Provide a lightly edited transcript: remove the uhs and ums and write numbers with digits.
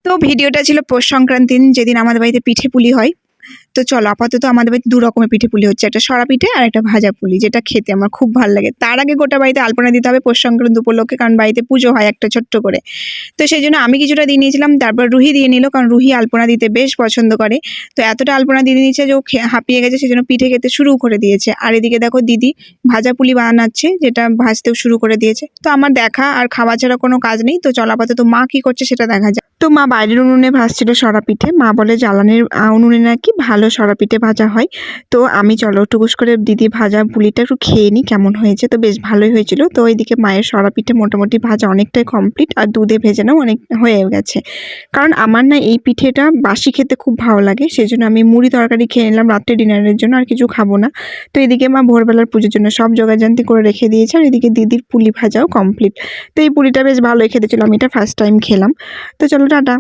তো ভিডিওটা ছিল পৌষ সংক্রান্তির দিন, যেদিন আমাদের বাড়িতে পিঠে পুলি হয়। তো চলো, আপাতত আমাদের বাড়িতে ২ রকমের পিঠে পুলি হচ্ছে, একটা সরা পিঠে আর একটা ভাজা পুলি, যেটা খেতে আমার খুব ভালো লাগে। তার আগে গোটা বাড়িতে আলপনা দিতে হবে পৌষ সংক্রান্তি উপলক্ষে, কারণ বাড়িতে পুজো হয় একটা ছোট্ট করে। তো সেই জন্য আমি কিছুটা দিয়ে নিয়েছিলাম, তারপর রুহি দিয়ে নিল, কারণ রুহি আলপনা দিতে বেশ পছন্দ করে। তো এতটা আলপনা দিয়ে নিয়েছে যে ও হাঁপিয়ে গেছে, সেই জন্য পিঠে খেতে শুরু করে দিয়েছে। আর এদিকে দেখো দিদি ভাজা পুলি বানাচ্ছে, যেটা ভাজতেও শুরু করে দিয়েছে। তো আমার দেখা আর খাওয়া ছাড়া কোনো কাজ নেই। তো চলো আপাতত মা কি করছে সেটা দেখা যায়। তো মা বাইরের উনুনে ভাজছিল সরা পিঠে। মা বলে জ্বালানির উনুনে নাকি ভালো সরা পিঠে ভাজা হয়। তো আমি চলো টুকুস করে দিদি ভাজা পুলিটা একটু খেয়ে নিই কেমন হয়েছে। তো বেশ ভালোই হয়েছিল। তো ওইদিকে মায়ের সরা পিঠে মোটামুটি ভাজা অনেকটাই কমপ্লিট, আর দুধে ভেজানো অনেক হয়ে গেছে। কারণ আমার না এই পিঠেটা বাসি খেতে খুব ভালো লাগে, সেই জন্য আমি মুড়ি তরকারি খেয়ে নিলাম রাত্রে ডিনারের জন্য, আর কিছু খাবো না। তো এদিকে মা ভোরবেলার পুজোর জন্য সব জোগাড়জান্তি করে রেখে দিয়েছে, আর এদিকে দিদির পুলি ভাজাও কমপ্লিট। তো এই পুলিটা বেশ ভালোই খেতে ছিল, আমি এটা ফার্স্ট টাইম খেলাম। তো চলো টাটা।